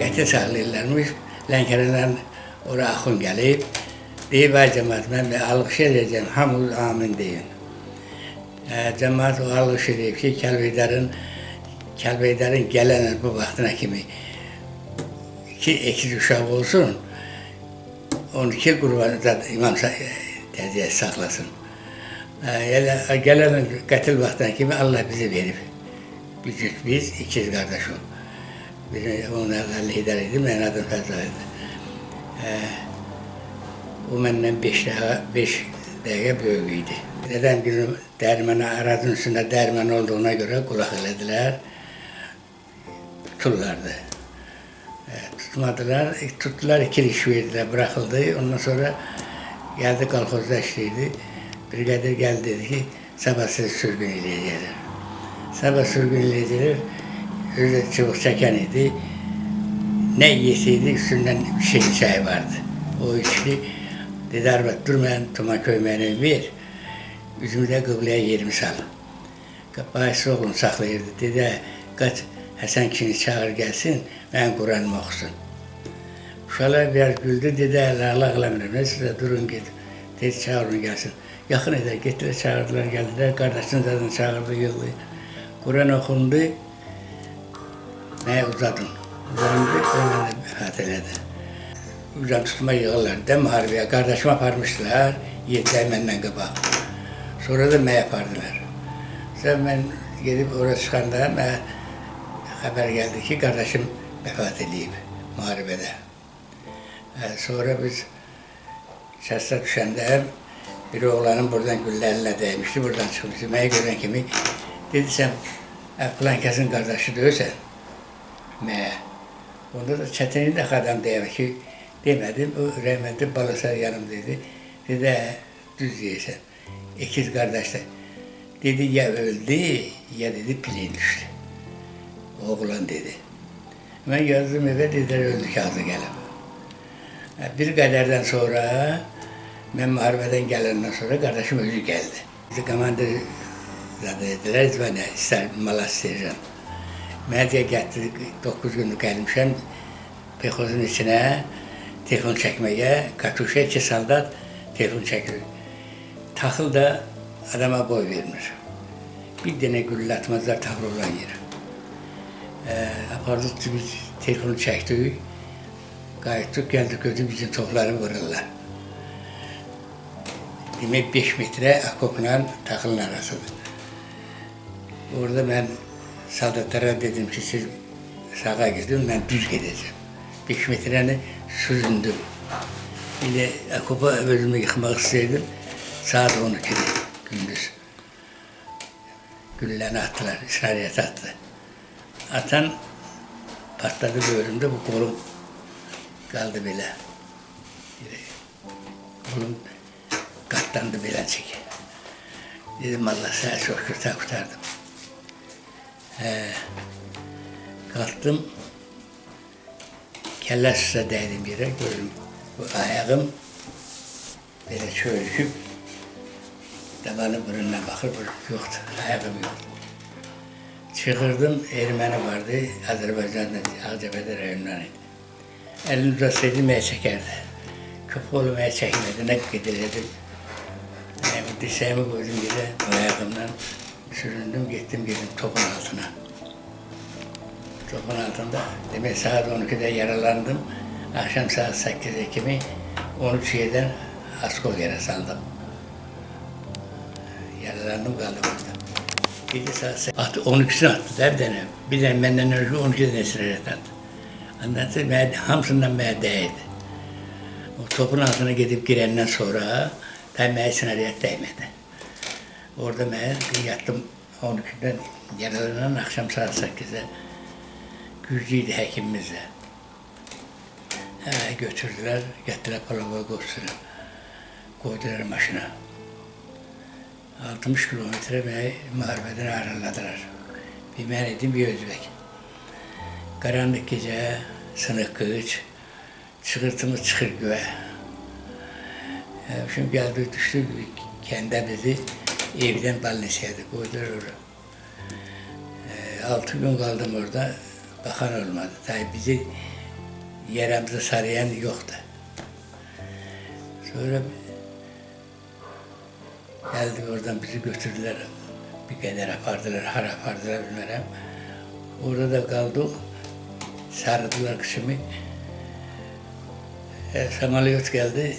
qəti saxlayırlarmış. Lənkərədən ora axın gəlib. Deyib, ay cəmaat, mən alqış edəcəm, hamınız amin deyin. Cəmaat o alqış edib ki, Kəlbeydarın gələn bu vaxtına kimi ikiz uşaq olsun, 12 qurbanı imam təziyyəsi saxlasın. Gələn qətil vaxtına kimi Allah bizi verib. Biz ikiz qardaşım. Onlarla lider idi, mən adım Fəzal idi. O məndən 5 dəqiqə böyük idi. Dedəm günüm dərməni, arazın üstündə dərmən olduğuna görə qulaq elədilər, tuturlardı. Tutmadılar, tutdular, 2 iş verdilər, bıraxıldı. Ondan sonra gəldi, qalxozda işləyirdi. Bir qədər gəldi, dedi ki, sabah sizi sürgün eləyəcəklər. Sabah sürgün eləyəcəklər, özü çubuq çəkən idi. Nə yeseydi, üstündən bir şey çay vardı. O içli, dedi, arvad, dur mən Tuman köyməyini ver, üzümü də qıbləyə yerimi sal. Bayısı oğlunu saxlayırdı, dedi, qaç, Həsən kişini çağır gəlsin, mən Quranımı oxusun. Uşaqlar biraz güldü, dedi, Allah eləmirəm, sizə durun gedin, dedi, çağırın gəlsin. Yaxın edər, getdilər, çağırdılar, gəldilər, qardaşını zaten çağırdı, yıldı. Quran oxundu, mənə uzadın. Uzandı, onunla da vəfat elədi. Uzan tutma yığırlar da müharibəyə. Qardaşımı aparmışdılar, 7 ay məndən qabaq. Sonra da mənə apardılar. Sonra mən gedib oraya çıxanda mənə xəbər gəldi ki, qardaşım vəfat edib müharibədə. Sonra biz şəxsə düşəndə bir oğlanın buradan güllərinə dəymişdi, buradan çıxmışdı. Mənə görən kimi dedi, sən Plankəsin qardaşı deyirsən mənə. Onda da çətinlik də adam deyəm ki, demədim, o rəhmətli balasar yanımdaydı. Dedi, düz deyirsən, ikiz qardaşlar. Dedi, ya öldü, ya dedi, pilin düşdü. Oğlan dedi. Mən yazdım evə, dedilər, öldü kağıza gələm. Bir qədərdən sonra, mən müharibədən gələndən sonra qardaşım özü gəldi. Bizi komandır dedilər, mənə istər, mala istəyəcəm. Mənə deyə gətirdik, 9 günlük gəlmişəm, pexozun içinə telefon çəkməyə, katuşa 2 saldat telefon çəkir. Taxıl da adama boy vermir. Bir dənə güllə atmazlar, taxıl olan yer. Apardık, biz telefonu çəkdik, qayıtdıq, gəldik, gördük, bizim toxları vururlar. Demək, 5 metrə akopla taxılın arasıdır. Orada mən saldatlara dedim ki, siz sağa gidin, mən düz gedəcəm. 5 metrəni süzündüm. İlə akopa özümü yıxmaq istəyirdim, saat 12'dir, gündüz. Gülləni attılar, İsrailiyyət attı. Atan patladı böğrümdə, bu kolum qaldı belə. Kolum qatlandı belə çəkir. Dedim, Allah sənə çox kurtardım. Qalxdım, kəllə üstə dəydim yerə, gördüm. Bu ayağım belə çölüşüb, dabanı burundan baxır, yoxdur, ayağım yoxdur. Çıxırdım, erməni vardı, Azərbaycan'da, Ağcabədə rayonundan idi. Əlini uzatsaydı, mənə çəkərdi. Köpü oğlu mənə çəkmədi, nə gedirdim. Dirsəyimi qoydum yerə, bu ayağımdan süründüm, getdim topun altına. Topun altında, demək saat 12'də yaralandım. Akşam saat 8'e kimi 13 yerdən askol yerə saldım. Yaralandım, qaldım orada. Gece saat 12'sini attılar bir dənə. Bir dənə məndən önce 12 dənə sirayət attı. Ondan sonra hamısından mənə dəydi. O topun altına gedib girəndən sonra mənə sirayət dəymədi. Orada mən yattım 12'den yaralanan akşam saat 8'e. Gürcüydü həkimimizlə. Götürdülər, getdilər Palavaya qoydular maşına. 60 kilometre məni müharibədən ayrıladılar. Bir mən idim, bir özbək. Qaranlıq gecə, sınıq qılıç, çıxırtımız çıxır göğe. Şimdi gəldik, düşdük kəndə bizi, evdən balnisiyədi, qoydular oraya. 6 gün qaldım orada, baxan olmadı. Tabii bizi yerimizi sarayan yoktu. Sonra geldik oradan bizi götürdüler. Bir kadar apardılar, har apardılar bilmem. Orada da kaldık. Sardılar kışımı. Samaliyot geldi.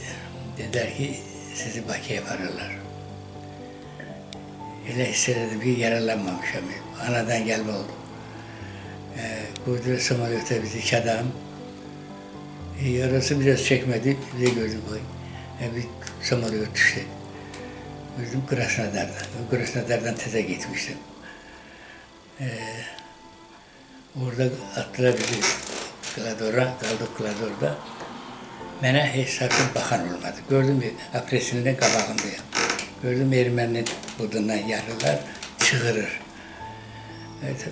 Dediler ki sizi Bakı'ya yaparlar. Öyle hissederdim ki yaralanmamışım. Anadan gelme oldu. Koydular samaliyota bizi iki adam. Yarası biraz çekmedi. Bir de gördüm boy. Bir samaliyot düştü. Gördüm Krasnodar'dan. Krasnodar'dan teze gitmiştim. Orada attılar bizi Klador'a, kaldık Klador'da. Bana hiç sakın bakan olmadı. Gördüm bir apresinin qabağındayım. Gördüm erməninin budundan yarırlar, çığırır. Evet,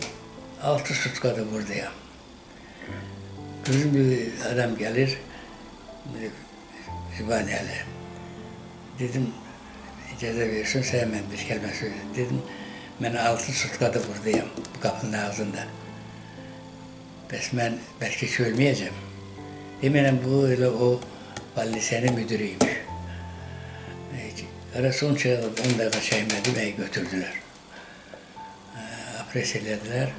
6 sutkada buradayım. Gördüm bir adam gelir, Zibaneli. Dedim, icazə verirsin, sevmem bir kelime söyledim. Dedim, ben 6 sutkada buradayım, bu kapının ağzında. Bəs mən bəlkə ölməyəcəm. Deməli, bu elə o lisenin müdürüymüş. Arası 10 dəqiqə çəkmədi, məni götürdülər. Apres elədilər.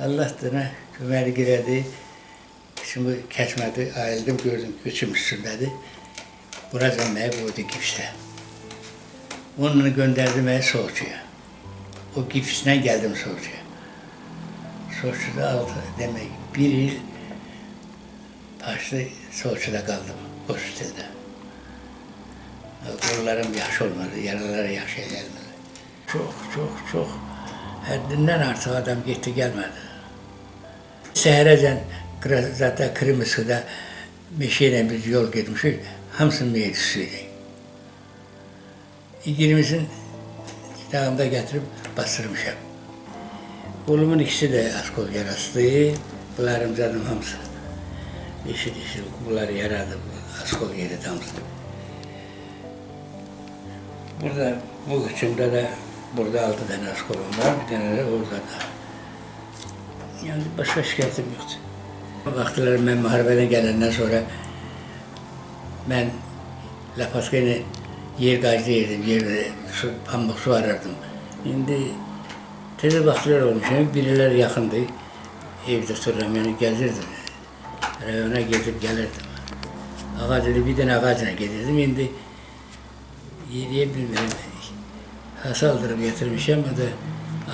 Allah dına köməlik elədi. Şimdi kəsmədi, ayıldım, gördüm ki, üçüm üstündədir. Buracan məni qoydu gipsdə. Onunla göndərdi məni Soğucuya. O gipslə gəldim Soğucuya. Soğucuda aldı, demək, bir il başlı Soğucuda qaldım, hospitalda. Qollarım yaxşı olmadı, yaraları yaxşı gəlmədi. Çox, həddindən artıq adam getdi, gəlmədi. Səhərəcən zaten Kırmızı'da meşeyle biz yol gitmişiz, hamısının meylisiydik. İkilimizin dağımda getirip bastırmışım. Kolumun ikisi de askol yarasıydı, bunlarım canım hamısı. Dişi bunları yaradı, askol yedi hamısı. Burada, bu kıçımda da, burada 6 tane askolum var, bir tane de orada da. Yani başka şikayetim yoktu. Baktılar, ben müharibeden gelenden sonra ben Lapaska'yla yer gazda yedim, yerde pamuk su arardım. Şimdi teze baktılar olmuş, birileri yakındı. Evde tuturam, yani gezirdim. Rayona gezip gelirdim. Ağacıyla bir tane ağacına gezirdim, şimdi yediye bilmiyorum. Hasaldırıp getirmişim ama da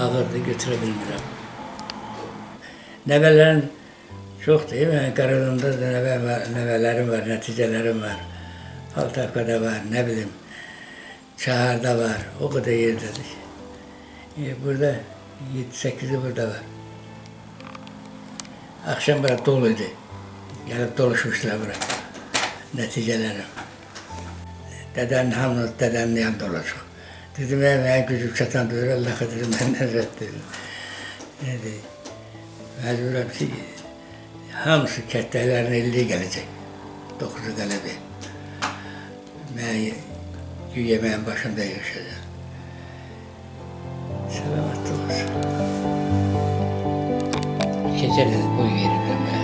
ağırdı, götürebilmiyorum. Nebelerin çok değil mi? Karadağ'da da nebelerim var, neticelerim var. Altafka'da var, ne bileyim, Çağar'da var, o kadar yerdedir. Burada 7-8'i burada var. Akşam burada doluydu. Gelip doluşmuşlar buraya. Neticelerim. Dedemle yan dolaşıyor. Dedim, ben küçük çatan diyor, Allah'a dedim, benden reddedim. Ne diyeyim? Mecburen ki, hamısı kəttəklərin 50'ye gelecek. 9'u qələbi. Ben yemeğin başında yaşayacağım. Selamatlı olsun. Keçələ boy verirəm.